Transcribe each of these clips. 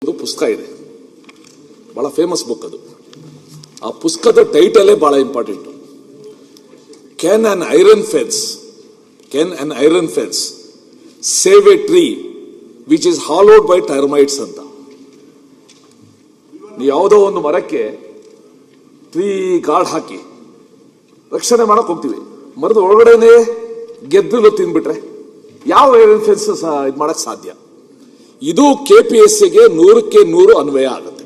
ಒಂದು ಪುಸ್ತಕ ಇದೆ, ಬಹಳ ಫೇಮಸ್ ಬುಕ್ ಅದು. ಆ ಪುಸ್ತಕದ ಟೈಟಲೇ ಬಹಳ important. Can an iron fence save A tree which is ಹಾಲೋಡ್ by termites ಅಂತ. ನೀವು ಯಾವುದೋ ಒಂದು ಮರಕ್ಕೆ ಟ್ರೀ ಗಾರ್ಡ್ ಹಾಕಿ ರಕ್ಷಣೆ ಮಾಡಕ್ ಹೋಗ್ತೀವಿ, ಮರದ ಒಳಗಡೆನೆ ಗೆದ್ದಲು ತಿಂದ್ಬಿಟ್ರೆ ಯಾವ ಐರನ್ ಫೆನ್ಸ್ ಇದು ಮಾಡಕ್ ಸಾಧ್ಯ? ಇದು ಕೆಪಿಎಸ್ಸಿಗೆ 100ಕ್ಕೆ 100 ಅನ್ವಯ ಆಗುತ್ತೆ.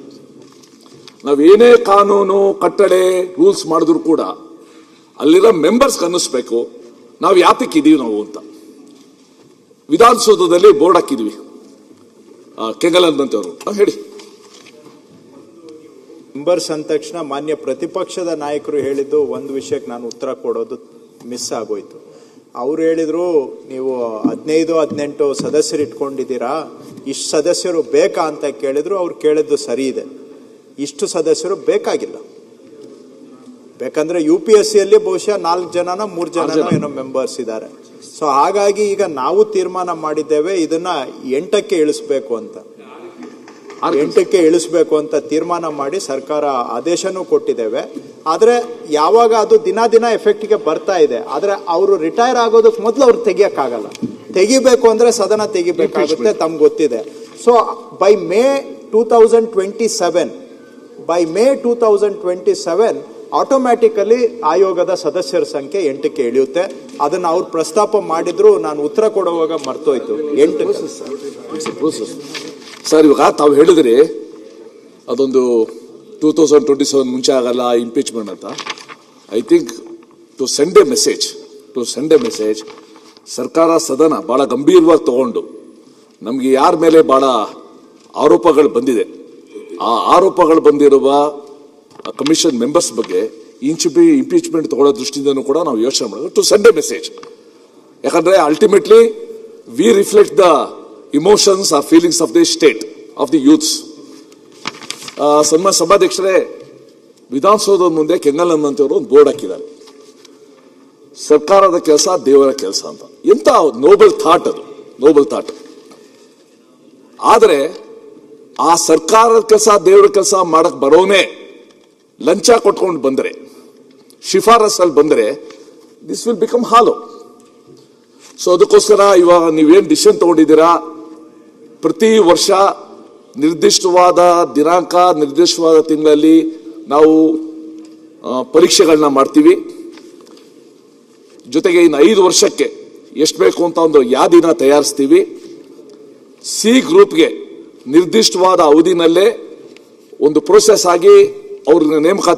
ನಾವೇನೇ ಕಾನೂನು ಕಟ್ಟಳೆ ರೂಲ್ಸ್ ಮಾಡಿದ್ರು ಕೂಡ ಅಲ್ಲಿರೋ ಮೆಂಬರ್ಸ್ ಅನ್ನಿಸ್ಬೇಕು ನಾವು ಯಾತಕ್ಕಿದೀವಿ ನಾವು ಅಂತ. ವಿಧಾನಸೌಧದಲ್ಲಿ ಬೋರ್ಡ್ ಹಾಕಿದ್ವಿ, ಕೆಂಗಲಂತವರು ಹೇಳಿ. ಮೆಂಬರ್ಸ್ ಅಂದ ತಕ್ಷಣ ಮಾನ್ಯ ಪ್ರತಿಪಕ್ಷದ ನಾಯಕರು ಹೇಳಿದ್ದು ಒಂದು ವಿಷಯಕ್ಕೆ ನಾನು ಉತ್ತರ ಕೊಡೋದು ಮಿಸ್ ಆಗೋಯ್ತು. ಅವ್ರು ಹೇಳಿದ್ರು, ನೀವು 15-18 ಸದಸ್ಯರು ಇಟ್ಕೊಂಡಿದ್ದೀರಾ, ಇಷ್ಟು ಸದಸ್ಯರು ಬೇಕಾ ಅಂತ ಕೇಳಿದ್ರು. ಅವ್ರು ಕೇಳಿದ್ದು ಸರಿ ಇದೆ, ಇಷ್ಟು ಸದಸ್ಯರು ಬೇಕಾಗಿಲ್ಲ. ಬೇಕಂದ್ರೆ UPSCಯಲ್ಲಿ ಬಹುಶಃ 4 ಜನನ 3 ಜನನೋ ಏನೋ ಮೆಂಬರ್ಸ್ ಇದ್ದಾರೆ. ಸೊ ಹಾಗಾಗಿ ಈಗ ನಾವು ತೀರ್ಮಾನ ಮಾಡಿದ್ದೇವೆ ಇದನ್ನ 8ಕ್ಕೆ ಇಳಿಸ್ಬೇಕು ಅಂತ. 8ಕ್ಕೆ ಇಳಿಸ್ಬೇಕು ಅಂತ ತೀರ್ಮಾನ ಮಾಡಿ ಸರ್ಕಾರ ಆದೇಶನೂ ಕೊಟ್ಟಿದ್ದೇವೆ. ಆದ್ರೆ ಯಾವಾಗ ಅದು ದಿನ ಎಫೆಕ್ಟ್ಗೆ ಬರ್ತಾ ಇದೆ, ಆದ್ರೆ ಅವರು ರಿಟೈರ್ ಆಗೋದಕ್ಕೆ ಮೊದಲು ಅವ್ರು ತೆಗಿಯಕ್ಕಾಗಲ್ಲ. ತೆಗಿಬೇಕು ಅಂದ್ರೆ ಸದನ ತೆಗಿಬೇಕಾಗುತ್ತೆ, ತಮ್ಗೆ ಗೊತ್ತಿದೆ. ಸೊ ಬೈ ಮೇ 2027 ಆಟೋಮ್ಯಾಟಿಕಲಿ ಆಯೋಗದ ಸದಸ್ಯರ ಸಂಖ್ಯೆ 8ಕ್ಕೆ ಇಳಿಯುತ್ತೆ. ಅದನ್ನ ಅವ್ರು ಪ್ರಸ್ತಾಪ ಮಾಡಿದ್ರು, ನಾನು ಉತ್ತರ ಕೊಡುವಾಗ ಮರ್ತೋಯ್ತು. 8 ಸರ್, ಇವಾಗ ತಾವು ಹೇಳಿದ್ರಿ ಅದೊಂದು 2027 ಮುಂಚೆ ಆಗಲ್ಲ ಇಂಪೀಚ್ಮೆಂಟ್ ಅಂತ. I think to send a message ಸರ್ಕಾರ ಸದನ ಬಹಳ ಗಂಭೀರವಾಗಿ ತಗೊಂಡು ನಮ್ಗೆ ಯಾರ ಮೇಲೆ ಬಹಳ ಆರೋಪಗಳು ಬಂದಿದೆ, ಆ ಆರೋಪಗಳು ಬಂದಿರುವ ಕಮಿಷನ್ ಮೆಂಬರ್ಸ್ ಬಗ್ಗೆ ಇಂಪೀಚ್ಮೆಂಟ್ ತಗೊಳ್ಳೋ ದೃಷ್ಟಿಯಿಂದನೂ ಕೂಡ ನಾವು ಯೋಚನೆ ಮಾಡಬೇಕು. ಟು ಸೆಂಡ್ ಎ ಮೆಸೇಜ್, ಯಾಕಂದ್ರೆ ultimately we reflect the emotions or feelings of the state of the youths. ಸನ್ಮಾನ್ಯ ಸಭಾಧ್ಯಕ್ಷರೇ, ವಿಧಾನಸೌಧದ ಮುಂದೆ ಕೆಂಗಲಂತವರು ಒಂದು ಬೋರ್ಡ್ ಹಾಕಿದ್ದಾರೆ, ಸರ್ಕಾರದ ಕೆಲಸ ದೇವರ ಕೆಲಸ ಅಂತ. ಎಂತ ನೋಬಲ್ ಥಾಟ್ ಅದು, ನೋಬಲ್ ಥಾಟ್. ಆದರೆ ಆ ಸರ್ಕಾರದ ಕೆಲಸ ದೇವರ ಕೆಲಸ ಮಾಡಕ್ ಬರೋನೇ ಲಂಚ ಕೊಟ್ಕೊಂಡು ಬಂದರೆ, ಶಿಫಾರಸಲ್ಲಿ ಬಂದರೆ, this will become hollow. So ಅದಕ್ಕೋಸ್ಕರ ಇವಾಗ ನೀವೇನು ಡಿಸಿಷನ್ ತಗೊಂಡಿದ್ದೀರಾ, ಪ್ರತಿ ವರ್ಷ ನಿರ್ದಿಷ್ಟವಾದ ದಿನಾಂಕ ನಿರ್ದಿಷ್ಟವಾದ ತಿಂಗಳಲ್ಲಿ ನಾವು ಪರೀಕ್ಷೆಗಳನ್ನ ಮಾಡ್ತೀವಿ. ಜೊತೆಗೆ ಇನ್ನು 5 ವರ್ಷಕ್ಕೆ ಎಷ್ಟು ಬೇಕು ಅಂತ ಒಂದು ಯಾದಿನ ತಯಾರಿಸ್ತೀವಿ. ಸಿ ಗ್ರೂಪ್ಗೆ ನಿರ್ದಿಷ್ಟವಾದ ಅವಧಿನಲ್ಲೇ ಒಂದು ಪ್ರೋಸೆಸ್ ಆಗಿ ಅವ್ರನ್ನ ನೇಮಕಾತಿ